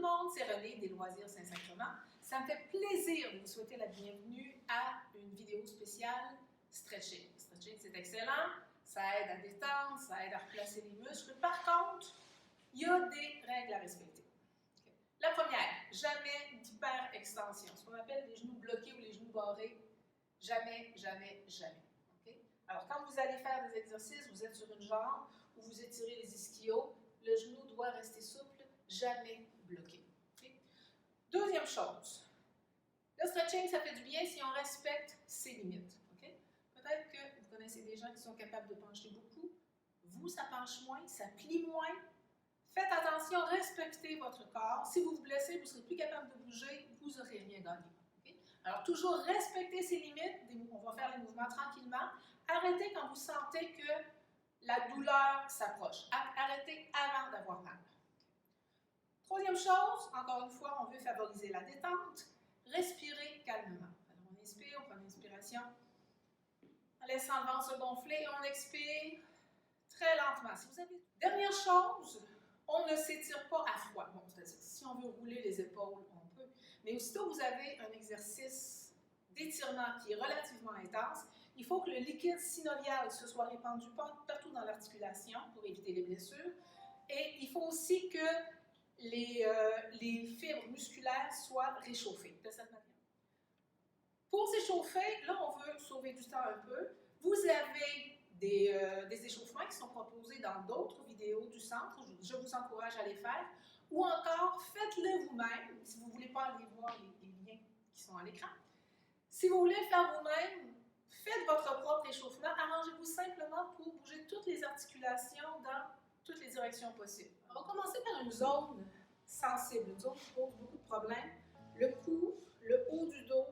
monde, c'est René des Loisirs Saint-Sacrement. Ça me fait plaisir de vous souhaiter la bienvenue à une vidéo spéciale stretching. Stretching, c'est excellent, ça aide à détendre, ça aide à replacer les muscles. Par contre, il y a des règles à respecter. Okay. La première, jamais d'hyperextension, ce qu'on appelle les genoux bloqués ou les genoux barrés. Jamais, jamais, jamais. Okay? Alors, quand vous allez faire des exercices, vous êtes sur une jambe ou vous étirez les ischios, le genou doit rester souple, jamais bloqué. Okay? Deuxième chose, le stretching, ça fait du bien si on respecte ses limites. Okay? Peut-être que vous connaissez des gens qui sont capables de pencher beaucoup. Vous, ça penche moins, ça plie moins. Faites attention, respectez votre corps. Si vous vous blessez, vous ne serez plus capable de bouger, vous n'aurez rien gagné. Okay? Alors, toujours respecter ses limites. On va faire les mouvements tranquillement. Arrêtez quand vous sentez que la douleur s'approche. Arrêtez avant d'avoir mal. Troisième chose, encore une fois, on veut favoriser la détente. Respirez calmement. Alors, on inspire, on prend une inspiration. En laissant le ventre se gonfler, on expire très lentement. Si vous avez... Dernière chose, on ne s'étire pas à froid. Bon, c'est-à-dire si on veut rouler les épaules, on peut. Mais aussitôt que vous avez un exercice d'étirement qui est relativement intense, il faut que le liquide synovial se soit répandu partout dans l'articulation pour éviter les blessures. Et il faut aussi que les fibres musculaires soient réchauffées de cette manière. Pour s'échauffer, là, on veut sauver du temps un peu. Vous avez des échauffements qui sont proposés dans d'autres vidéos du centre. Je vous encourage à les faire. Ou encore, faites-le vous-même, si vous ne voulez pas aller voir les liens qui sont à l'écran. Si vous voulez le faire vous-même, faites votre propre échauffement. Arrangez-vous simplement pour bouger toutes les articulations dans toutes les directions possibles. On va commencer par une zone sensible, une zone qui pose beaucoup de problèmes. Le cou, le haut du dos,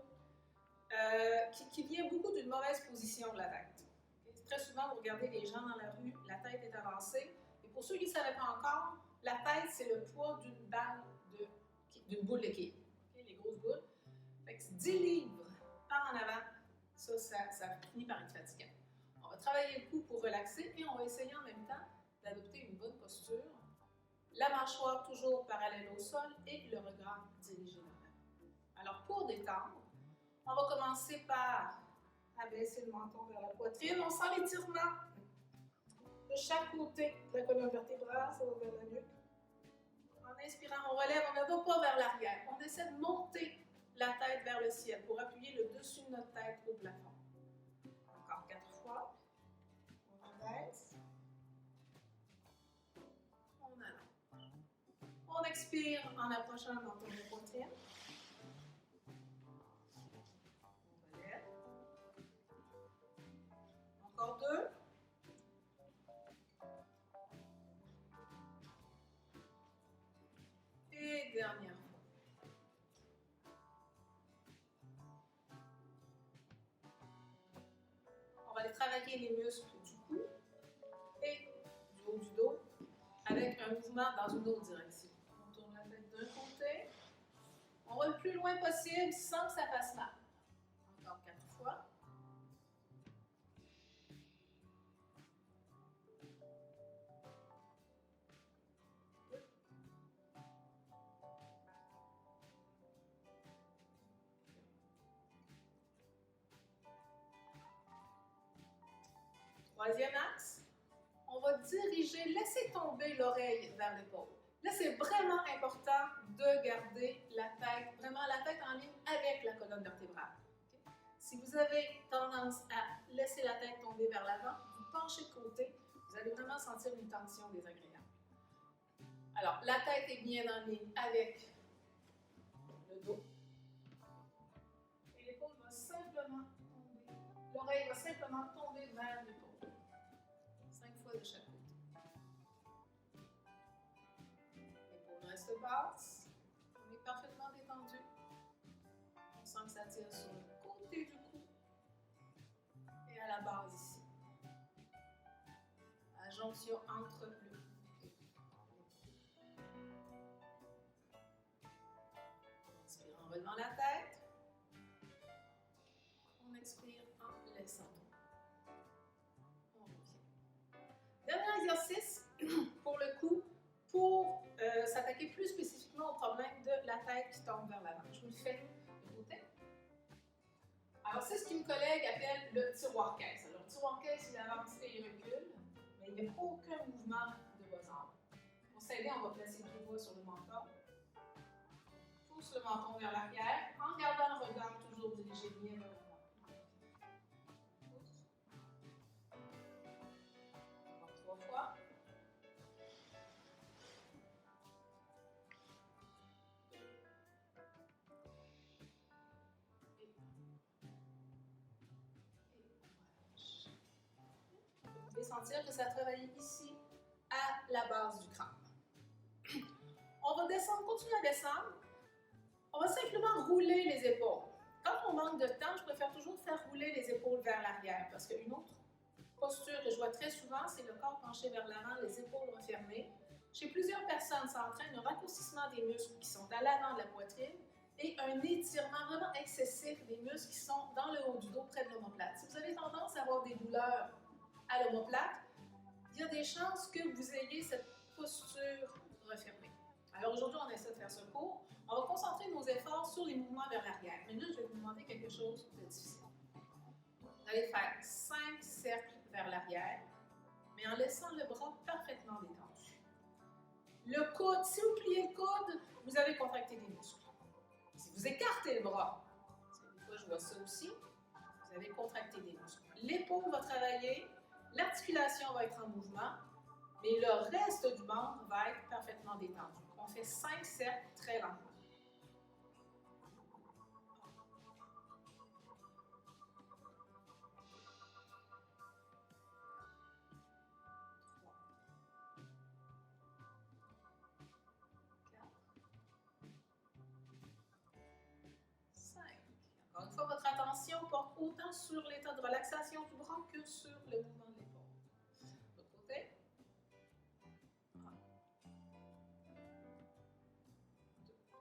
qui vient beaucoup d'une mauvaise position de la tête. Okay? Très souvent, vous regardez les gens dans la rue, la tête est avancée. Et pour ceux qui ne savaient pas encore, la tête, c'est le poids d'une boule de quilles. Okay? Les grosses boules. Fait que 10 livres par en avant, ça finit par être fatigant. On va travailler le cou pour relaxer et on va essayer en même temps d'adopter une bonne posture. La mâchoire toujours parallèle au sol et le regard dirigé vers l'avant. Alors, pour détendre, on va commencer par abaisser le menton vers la poitrine. On sent l'étirement de chaque côté de la colonne vertébrale, ça va vers la nuque. En inspirant, on relève, on ne va pas vers l'arrière. On essaie de monter la tête vers le ciel pour appuyer le dessus de notre tête au plafond. Encore 4 fois. On abaisse. On allonge. On expire en approchant le menton de la poitrine. On relève. Encore 2. Et dernière fois. On va aller travailler les muscles du cou et du haut du dos avec un mouvement dans une autre direction. On tourne la tête d'un côté. On va le plus loin possible sans que ça fasse mal. Encore 4 fois. Troisième axe, on va diriger, laisser tomber l'oreille vers l'épaule. Là, c'est vraiment important de garder la tête, vraiment la tête en ligne avec la colonne vertébrale. Okay? Si vous avez tendance à laisser la tête tomber vers l'avant, vous penchez de côté, vous allez vraiment sentir une tension désagréable. Alors, la tête est bien en ligne avec le dos. Et l'épaule va simplement tomber, l'oreille va simplement tomber vers l'épaule. 5 fois de chaque côté. L'épaule reste basse. On est parfaitement détendu. On sent que ça tire sur le côté du cou et à la base ici. La jonction entre le cou et le cou. On inspire en relevant la tête. On expire en laissant tomber. On revient. Dernier exercice pour le cou, pour s'attaquer plus spécifiquement revenons au problème de la tête qui tombe vers l'avant. Je vous le fais de côté. Alors, c'est ce qu'une collègue appelle le tiroir-caisse. Alors, le tiroir-caisse, il avance et il recule, mais il n'y a aucun mouvement de vos jambes. Pour s'aider, on va placer deux doigts sur le menton. Pousse le menton vers l'arrière, en gardant le regard toujours dirigé bien vers l'avant. Pousse. Encore 3 fois. Vous pouvez sentir que ça travaille ici, à la base du crâne. On va descendre, continuer à descendre. On va simplement rouler les épaules. Quand on manque de temps, je préfère toujours faire rouler les épaules vers l'arrière parce qu'une autre posture que je vois très souvent, c'est le corps penché vers l'avant, les épaules refermées. Chez plusieurs personnes, ça entraîne un raccourcissement des muscles qui sont à l'avant de la poitrine et un étirement vraiment excessif des muscles qui sont dans le haut du dos, près de l'omoplate. Si vous avez tendance à avoir des douleurs à l'omoplate, il y a des chances que vous ayez cette posture refermée. Alors aujourd'hui, on essaie de faire ce cours. On va concentrer nos efforts sur les mouvements vers l'arrière. Maintenant, je vais vous demander quelque chose de difficile. Vous allez faire 5 cercles vers l'arrière, mais en laissant le bras parfaitement détendu. Le coude, si vous pliez le coude, vous avez contracté des muscles. Si vous écartez le bras, des fois je vois ça aussi, vous avez contracté des muscles. L'épaule va travailler, l'articulation va être en mouvement, mais le reste du ventre va être parfaitement détendu. On fait 5 cercles très lentement. 5. Encore une fois, votre attention porte autant sur l'état de relaxation du bras que sur le mouvement de l'épaule. De l'autre côté. 1, 2, 3,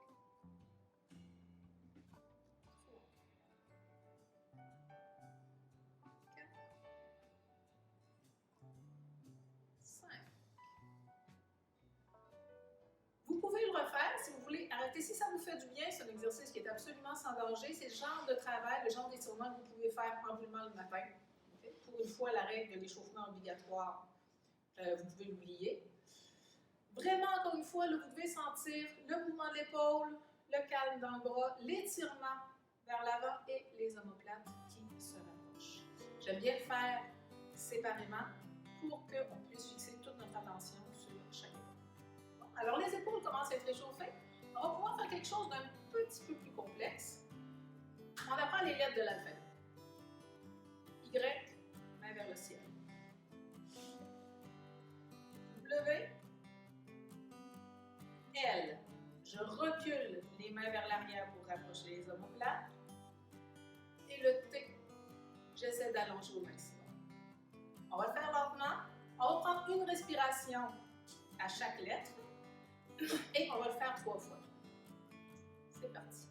4, 5. Vous pouvez le refaire si vous voulez. Arrêtez si ça vous fait du bien. C'est un exercice qui est absolument sans danger. C'est le genre de travail, le genre d'étirement que vous pouvez faire probablement le matin. Okay? Pour une fois, la règle de l'échauffement obligatoire, vous pouvez l'oublier. Vraiment, encore une fois, là, vous devez sentir le mouvement de l'épaule, le calme dans le bras, l'étirement vers l'avant et les omoplates qui se rapprochent. J'aime bien le faire séparément pour qu'on puisse fixer toute notre attention sur chaque épaule. Bon, alors, les épaules commencent à être réchauffées. On va pouvoir faire quelque chose d'un petit peu plus complexe. On apprend les lettres de l'alphabet. Y, main vers le ciel. W, L. Je recule les mains vers l'arrière pour rapprocher les omoplates. Et le T, j'essaie d'allonger au maximum. On va le faire lentement. On va prendre une respiration à chaque lettre et on va le faire 3 fois. C'est parti.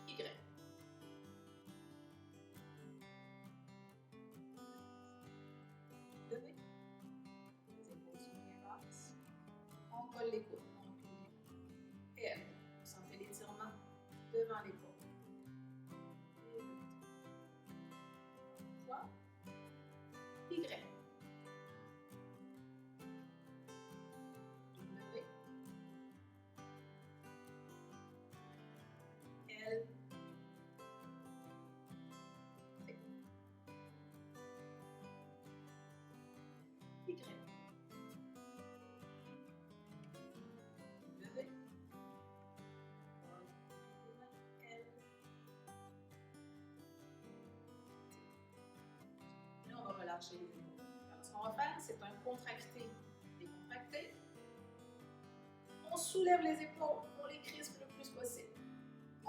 Y. W. Les épaules sont bien basses. On colle les coudes. On recule les coudes. L. Vous sentez l'étirement devant l'épaule. Et le T. 3. Y. W. L. T. Y. W. L. Là, on va relâcher les épaules. Alors, ce qu'on va faire, c'est un contracté, décontracté. On soulève les épaules, on les crispe le plus possible.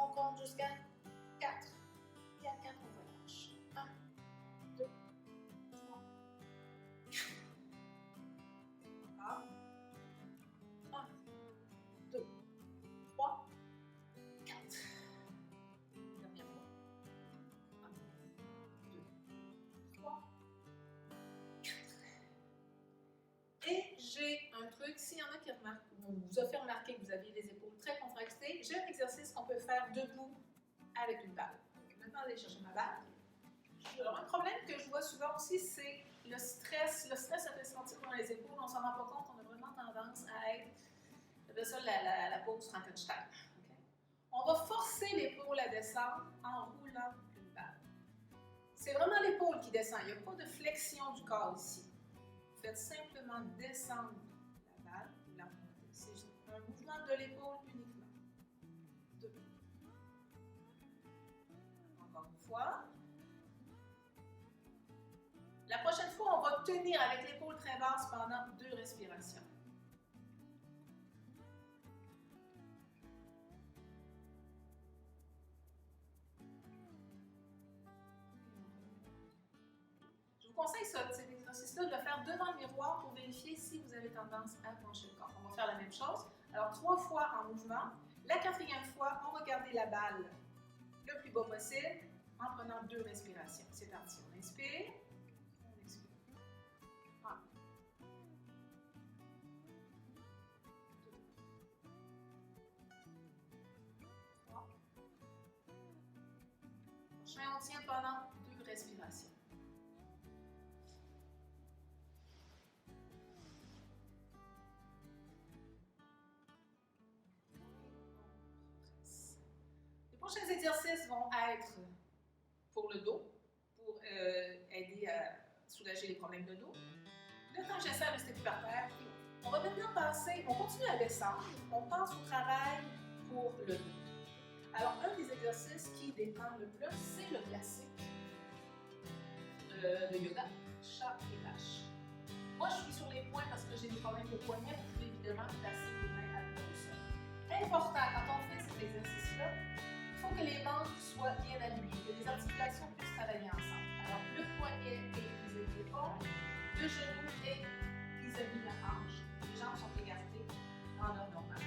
On compte jusqu'à 4. Et à 4, on relâche. 1, 2, 3, 4. Encore. 1, 2, 3, 4. Dernière fois. 1, 2, 3, 4. Et j'ai un truc, s'il y en a qui remarquent mon vous a fait remarquer que vous aviez les épaules très contractées, j'ai un exercice qu'on peut faire debout avec une balle. Maintenant, aller chercher ma balle. Alors, un problème que je vois souvent aussi, c'est le stress. Le stress se fait sentir dans les épaules. On ne s'en rend pas compte. On a vraiment tendance à être, c'est ça la pose Frankenstein. Okay? On va forcer l'épaule à descendre en roulant une balle. C'est vraiment l'épaule qui descend. Il n'y a pas de flexion du corps ici. Vous faites simplement descendre la balle ou la monter. C'est un mouvement de l'épaule uniquement. Deux. Encore une fois. La prochaine fois, on va tenir avec l'épaule très basse pendant 2 respirations. Je vous conseille cet exercice-là de le faire devant le miroir pour vérifier si vous avez tendance à pencher le corps. On va faire la même chose. Alors, 3 fois en mouvement. La 4e fois, on va garder la balle le plus bas possible en prenant 2 respirations. C'est parti. On inspire. On expire. 1. 2. 3. Prochain, on tient pendant 2 respirations. Les prochains exercices vont être pour le dos, pour aider à soulager les problèmes de dos. Le temps que j'essaie de rester plus par terre, on va maintenant passer, on continue à descendre, on passe au travail pour le dos. Alors, un des exercices qui dépend le plus, c'est le classique de yoga, chat et vache. Moi, je suis sur les poings parce que j'ai des problèmes de poignet, vous pouvez évidemment placer les mains à l'eau au sol. Important, quand on fait cet exercice-là, il faut que les membres soient bien alignés, que les articulations puissent travailler ensemble. Alors, le poignet est vis-à-vis de l'épaule, le genou est vis-à-vis de la hanche. Les jambes sont écartées en ordre normal.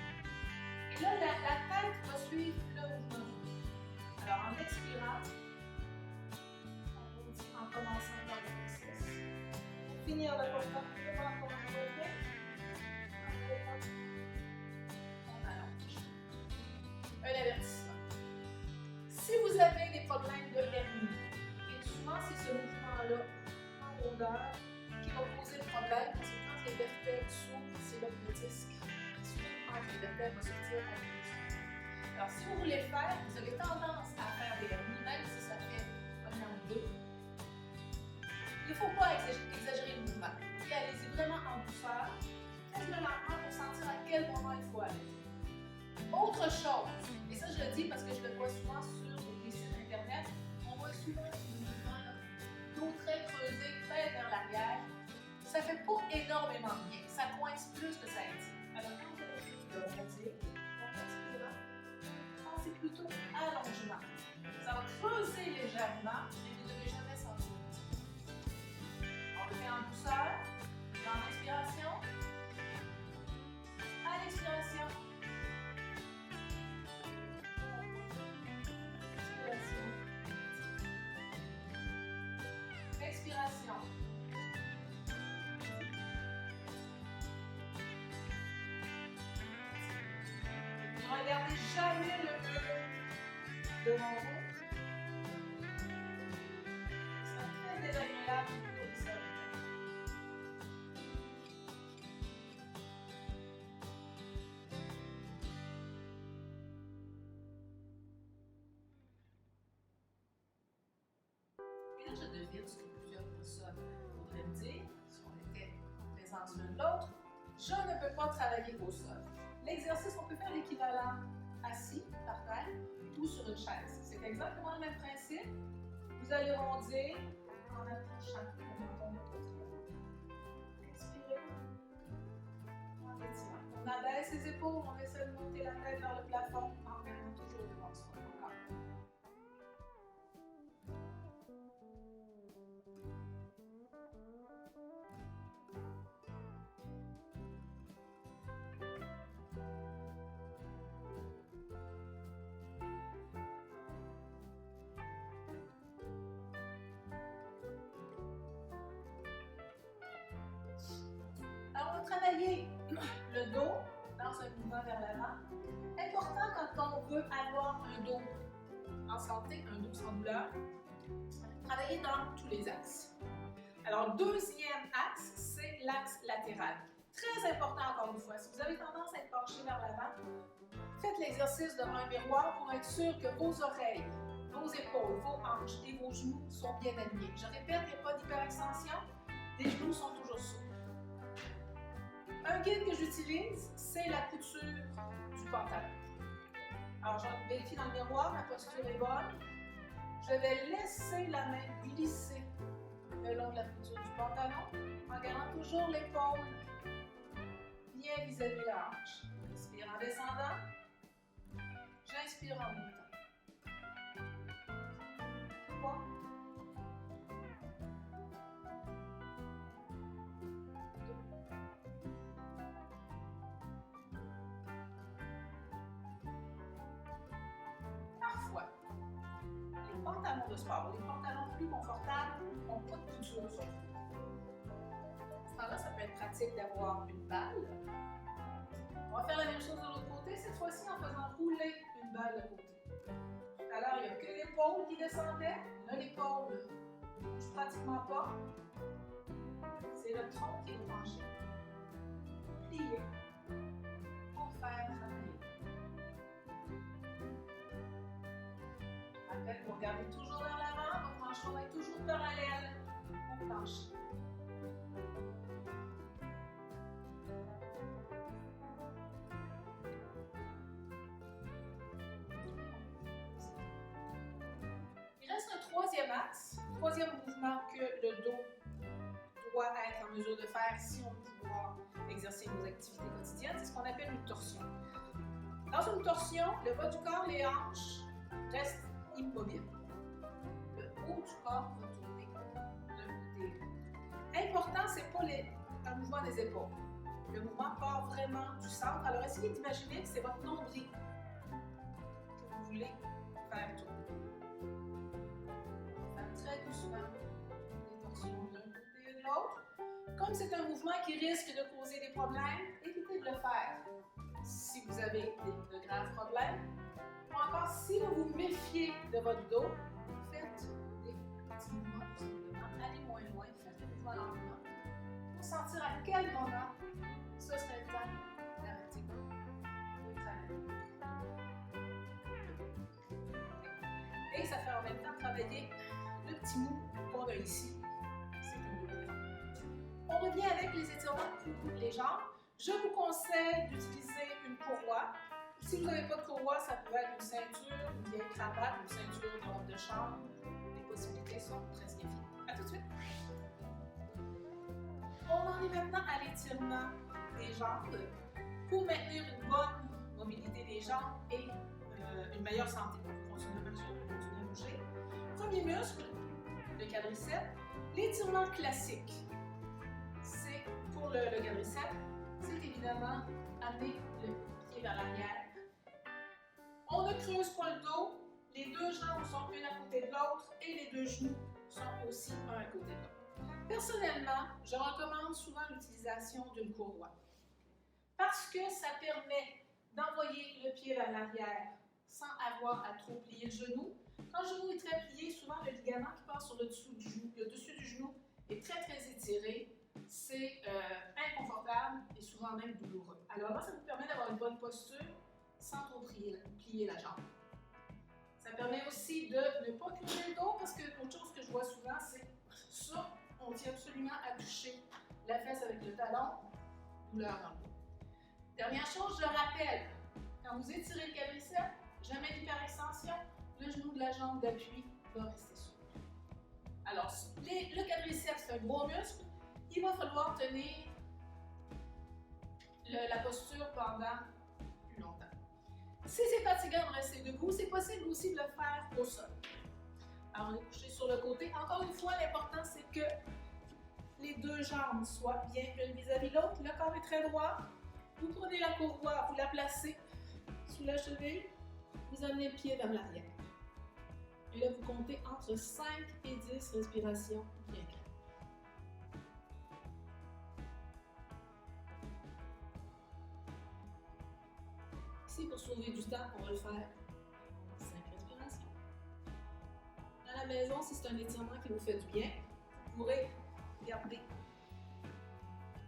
Et là, la tête va suivre le mouvement du dos. Alors, en expirant, on dit en commençant dans l'exercice. Pour finir le portant, devant comme un poignet. On allonge. Un avertissement. Si vous avez des problèmes de hernie, et souvent c'est ce mouvement-là en rondeur qui va poser le problème, parce que quand les vertèbres s'ouvrent, c'est là que le disque qui s'ouvre entre les vertèbres va sortir à l'ouest. Alors si vous voulez le faire, vous avez tendance à faire des hernies, même si ça fait un an ou 2. Il ne faut pas exagérer le mouvement. Et allez-y vraiment en douceur, quasiment lentement pour sentir à quel moment il faut aller. Autre chose, et ça je le dis parce que je le vois souvent sur les sites internet, on voit souvent ce mouvement dos très creusé, très vers l'arrière. Ça ne fait pas énormément bien, ça coince plus que ça aide. Alors quand vous allez le pensez plutôt allongement. Ça va creuser légèrement, mais vous ne devez jamais sentir. On le fait en douceur, dans l'inspiration, à l'expiration. Expiration. Ne regardez jamais le mur devant vous. C'est très désagréable pour le sol. Et là, je devine ce que plusieurs personnes voudraient me dire, si on était en présence l'un de l'autre. Je ne peux pas travailler au sol. L'exercice, on peut faire l'équivalent assis, par terre, ou sur une chaise. C'est exactement le même principe. Vous allez rondir en approchant le menton de votre tête. Expirez. En étirant. On abaisse les épaules, on essaie de monter la tête vers le plafond en regardant toujours devant soi. Alors, on va travailler le dos dans un dos en santé, un dos sans douleur, travaillez dans tous les axes. Alors, deuxième axe, c'est l'axe latéral. Très important encore une fois, si vous avez tendance à être penché vers l'avant, faites l'exercice devant un miroir pour être sûr que vos oreilles, vos épaules, vos hanches et vos genoux sont bien alignés. Je répète, il n'y a pas d'hyperextension, les genoux sont toujours souples. Un guide que j'utilise, c'est la couture du pantalon. Alors, je vérifie dans le miroir, ma posture est bonne. Je vais laisser la main glisser le long de la couture du pantalon en gardant toujours l'épaule bien vis-à-vis de la hanche. Inspire en descendant. J'inspire en montant. 3. 2. Parfois, les pantalons de sport, les pantalons plus confortables, n'ont pas de couture sur eux. À ce temps-là, ça peut être pratique d'avoir une balle. On va faire la même chose de l'autre côté, cette fois-ci en faisant rouler une balle de côté. Alors, il n'y a que l'épaule qui descendait. Là, l'épaule ne bouge pratiquement pas. C'est le tronc qui est penché. Plié pour faire travailler. Rappel, vous regardez toujours vers l'avant, votre manchon est toujours parallèle au plancher. Troisième axe, troisième mouvement que le dos doit être en mesure de faire si on veut pouvoir exercer nos activités quotidiennes, c'est ce qu'on appelle une torsion. Dans une torsion, le bas du corps, les hanches restent immobiles. Le haut du corps va tourner d'un côté. Important, ce n'est pas un mouvement des épaules. Le mouvement part vraiment du centre. Alors essayez d'imaginer que c'est votre nombril que vous voulez faire tourner. Très doucement les torsions d'un côté et de l'autre. Comme c'est un mouvement qui risque de causer des problèmes, évitez de le faire si vous avez de graves problèmes. Ou encore, si vous vous méfiez de votre dos, faites des petits mouvements tout simplement. Allez moins loin, faites des mouvements lentement pour sentir à quel moment ce serait le temps d'arrêter de travailler. Et ça fait en même temps travailler le petit mou qu'on a ici. On revient avec les étirements pour les jambes. Je vous conseille d'utiliser une courroie. Si vous n'avez pas de courroie, ça peut être une ceinture, une vieille cravate, une ceinture de robe de chambre. Les possibilités sont très infinies. À tout de suite. On en est maintenant à l'étirement des jambes pour maintenir une bonne mobilité des jambes et une meilleure santé. On continue à marcher, on continue à bouger. Premier muscle, le quadriceps. L'étirement classique, c'est pour le quadriceps, c'est évidemment amener le pied vers l'arrière. On ne creuse pas le dos, les deux jambes sont une à côté de l'autre et les deux genoux sont aussi un à côté de l'autre. Personnellement, je recommande souvent l'utilisation d'une courroie parce que ça permet d'envoyer le pied vers l'arrière sans avoir à trop plier le genou. Quand le genou est très plié, souvent le ligament qui passe sur le dessus du genou est très très étiré. C'est inconfortable et souvent même douloureux. Alors là, ça vous permet d'avoir une bonne posture sans trop plier la jambe. Ça permet aussi de ne pas creuser le dos parce que l'autre chose que je vois souvent, c'est ça, on tient absolument à toucher la fesse avec le talon, douleur dans le dos. Dernière chose, je rappelle, quand vous étirez le quadriceps, jamais d'hyperextension, le genou de la jambe d'appui va rester souple. Alors, le quadriceps, c'est un gros muscle. Il va falloir tenir la posture pendant plus longtemps. Si c'est fatigant de rester debout, c'est possible aussi de le faire au sol. Alors, on est couché sur le côté. Encore une fois, l'important, c'est que les deux jambes soient bien l'une vis-à-vis de l'autre. Le corps est très droit. Vous prenez la courroie, vous la placez sous la cheville, vous amenez le pied vers l'arrière. Et là, vous comptez entre 5 et 10 respirations bien claires. Ici, pour sauver du temps, on va le faire la maison, si c'est un étirement qui vous fait du bien, vous pourrez garder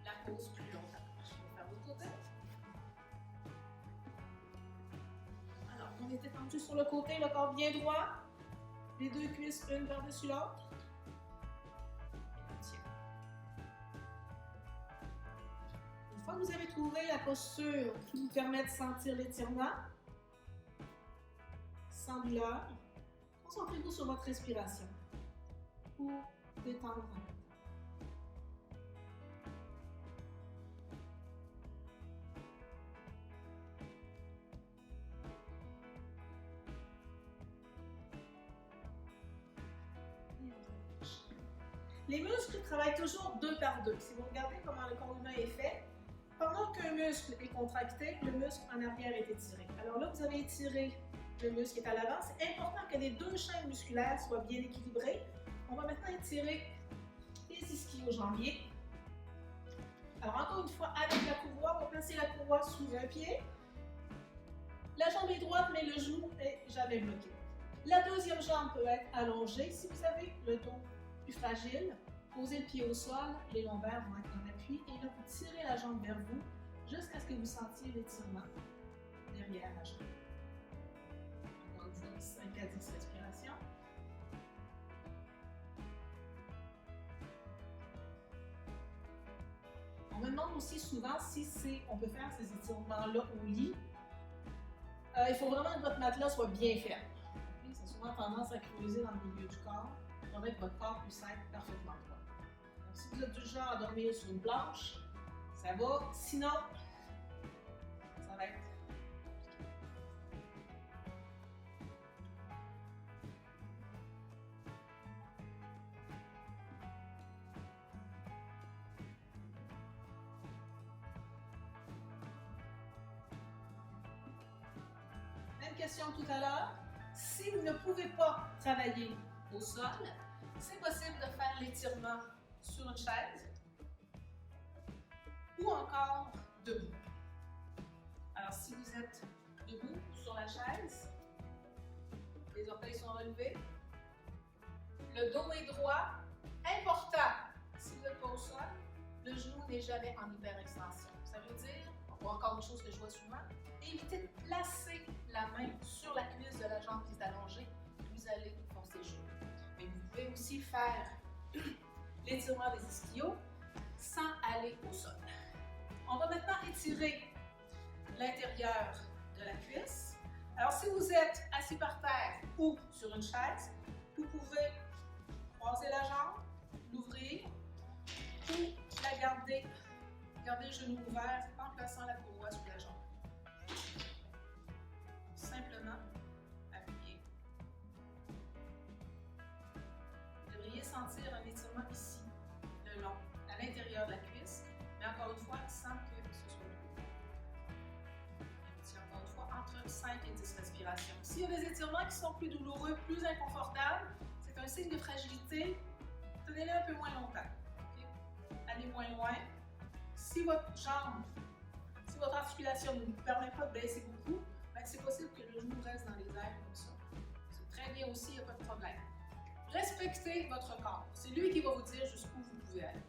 la pause plus longtemps. Je vais faire l'autre côté. Alors, on est étendu sur le côté, le corps bien droit. Les deux cuisses, une par-dessus l'autre. Une fois que vous avez trouvé la posture qui vous permet de sentir l'étirement, sans douleur, concentrez-vous sur votre respiration pour détendre. Les muscles travaillent toujours deux par deux. Si vous regardez comment le corps humain est fait, pendant qu'un muscle est contracté, le muscle en arrière est étiré. Alors là, vous avez étiré le muscle qui est à l'avant. C'est important que les deux chaînes musculaires soient bien équilibrées. On va maintenant étirer les ischio-jambiers. Alors encore une fois, avec la courroie, on va placer la courroie sous un pied. La jambe est droite, mais le genou est jamais bloqué. La deuxième jambe peut être allongée. Si vous avez le dos plus fragile, posez le pied au sol, les lombaires vont être en appui et là, vous tirez la jambe vers vous jusqu'à ce que vous sentiez l'étirement derrière la jambe. Encore une fois, 5 à 10 respirations. On me demande aussi souvent si on peut faire ces étirements-là au lit. Il faut vraiment que votre matelas soit bien ferme. Okay? Ça a souvent tendance à creuser dans le milieu du corps. Il faudrait que votre corps puisse être parfaitement droit. Donc, si vous êtes du genre à dormir sur une planche, ça va. Sinon, ça va être même question tout à l'heure. Si vous ne pouvez pas travailler au sol, c'est possible de faire l'étirement sur une chaise ou encore debout. Alors, si vous êtes debout sur la chaise, les orteils sont relevés, le dos est droit. Important, si vous n'êtes pas au sol, le genou n'est jamais en hyperextension. Ça veut dire, encore une chose que je vois souvent, évitez de placer la main sur la cuisse de la jambe qui est allongée, vous allez forcer le genou. Mais vous pouvez aussi faire l'étirement des ischios sans aller au sol. On va maintenant étirer l'intérieur de la cuisse. Alors, si vous êtes assis par terre ou sur une chaise, vous pouvez croiser la jambe, l'ouvrir ou la garder le genou ouvert en plaçant la courroie sous la jambe. Simplement appuyer. Vous devriez sentir un étirement ici, le long, à l'intérieur de la cuisse, mais encore une fois, sans que ce soit douloureux. Encore une fois, entre 5 et 10 respirations. S'il y a des étirements qui sont plus douloureux, plus inconfortables, c'est un signe de fragilité. Tenez-les un peu moins longtemps. Okay? Allez moins loin. Si votre jambe, si votre articulation ne vous permet pas de baisser beaucoup, c'est possible que le genou reste dans les airs comme ça. C'est très bien aussi, il n'y a pas de problème. Respectez votre corps. C'est lui qui va vous dire jusqu'où vous pouvez aller.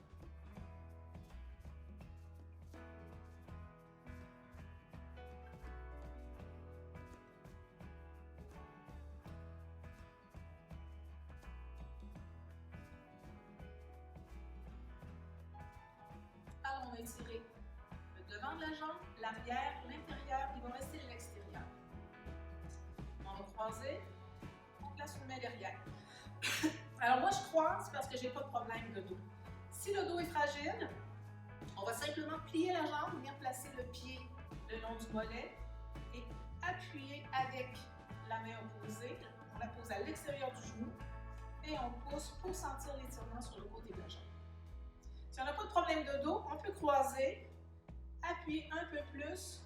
Alors, on va étirer le devant de la jambe, l'arrière, l'intérieur, il va rester l'extérieur. On va croiser, on place une main derrière. Alors moi je croise parce que j'ai pas de problème de dos. Si le dos est fragile, on va simplement plier la jambe, bien placer le pied le long du mollet et appuyer avec la main opposée. On la pose à l'extérieur du genou et on pousse pour sentir l'étirement sur le côté de la jambe. Si on n'a pas de problème de dos, on peut croiser, appuyer un peu plus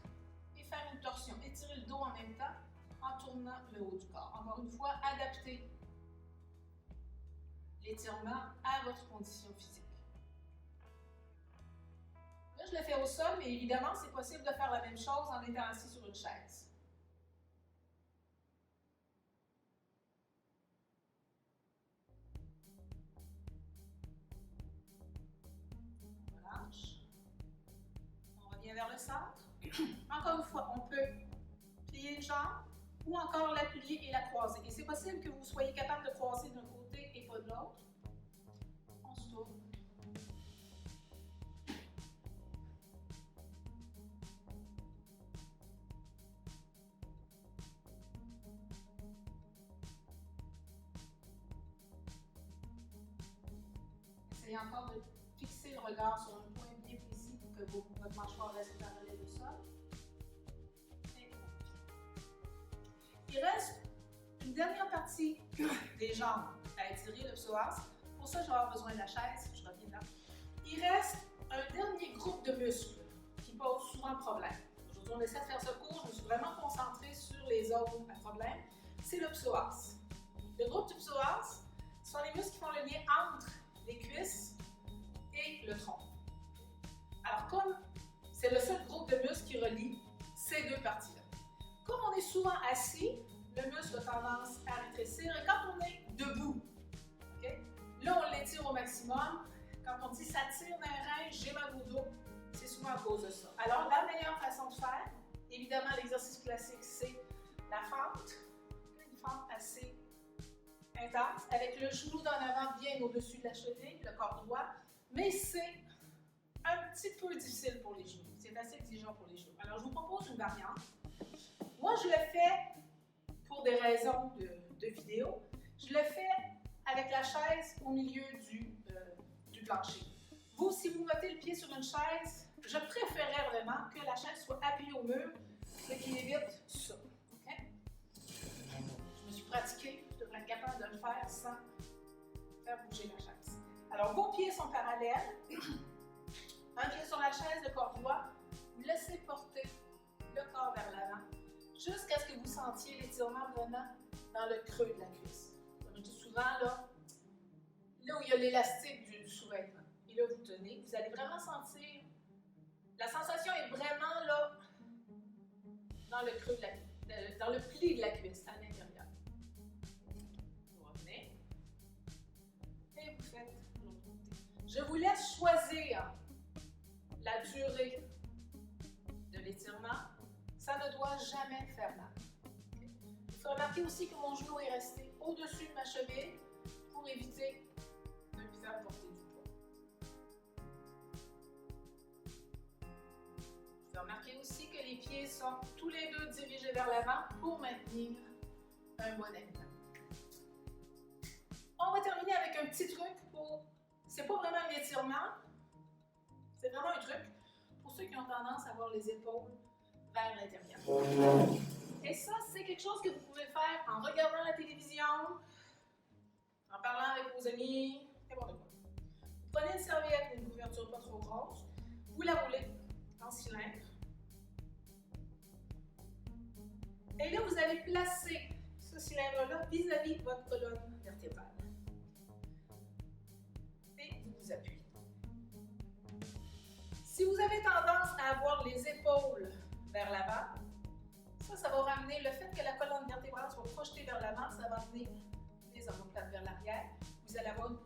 et faire une torsion. Étirer le dos en même temps en tournant le haut du corps. Encore une fois, adaptez l'étirement à votre condition physique. Là, je le fais au sol, mais évidemment, c'est possible de faire la même chose en étant assis sur une chaise. Encore une fois, on peut plier une jambe ou encore la plier et la croiser. Et c'est possible que vous soyez capable de croiser d'un côté et pas de l'autre. On se tourne. Essayez encore de fixer le regard sur un point bien précis pour que votre mâchoire reste parallèle au sol. Il reste une dernière partie des jambes à étirer, le psoas. Pour ça, je vais avoir besoin de la chaise. Je reviens là. Il reste un dernier groupe de muscles qui pose souvent problème. Aujourd'hui, on essaie de faire ce cours. Je me suis vraiment concentrée sur les zones à problème. C'est le psoas. Le groupe du psoas sont les muscles qui font le lien entre les cuisses et le tronc. Alors, comme c'est le seul groupe de muscles qui relie ces deux parties-là. Comme on est souvent assis, le muscle a tendance à rétrécir et quand on est debout, okay, là on l'étire au maximum. Quand on dit ça tire d'un rein, j'ai mal au dos, c'est souvent à cause de ça. Alors la meilleure façon de faire, évidemment l'exercice classique, c'est la fente, une fente assez intense, avec le genou d'en avant bien au-dessus de la cheville, le corps droit, mais c'est un petit peu difficile pour les genoux. C'est assez exigeant pour les genoux. Alors je vous propose une variante. Moi, je le fais pour des raisons de vidéo. Je le fais avec la chaise au milieu du plancher. Vous, si vous mettez le pied sur une chaise, je préférerais vraiment que la chaise soit appuyée au mur, ce qui évite ça. Okay? Je me suis pratiquée, je devrais être capable de le faire sans faire bouger la chaise. Alors, vos pieds sont parallèles. Un pied sur la chaise, le corps droit. Vous laissez porter le corps vers l'avant, jusqu'à ce que vous sentiez l'étirement vraiment dans le creux de la cuisse. Comme je dis souvent, là où il y a l'élastique du sous-vêtement. Et là, vous tenez. Vous allez vraiment sentir, la sensation est vraiment là, dans le creux de dans le pli de la cuisse, à l'intérieur. Vous revenez. Et vous faites l'autre côté. Je vous laisse choisir la durée de l'étirement. Ça ne doit jamais faire mal. Il faut remarquer aussi que mon genou est resté au-dessus de ma cheville pour éviter de lui faire porter du poids. Il faut remarquer aussi que les pieds sont tous les deux dirigés vers l'avant pour maintenir un bon alignement. On va terminer avec un petit truc pour... C'est pas vraiment un étirement, c'est vraiment un truc pour ceux qui ont tendance à avoir les épaules vers l'intérieur. Et ça, c'est quelque chose que vous pouvez faire en regardant la télévision, en parlant avec vos amis, n'importe quoi. Vous prenez une serviette, une couverture pas trop grosse, vous la roulez en cylindre. Et là, vous allez placer ce cylindre-là vis-à-vis de votre colonne vertébrale. Et vous vous appuyez. Si vous avez tendance à avoir les épaules vers l'avant, ça va ramener le fait que la colonne vertébrale soit projetée vers l'avant, ça va amener les omoplates vers l'arrière. Vous allez avoir une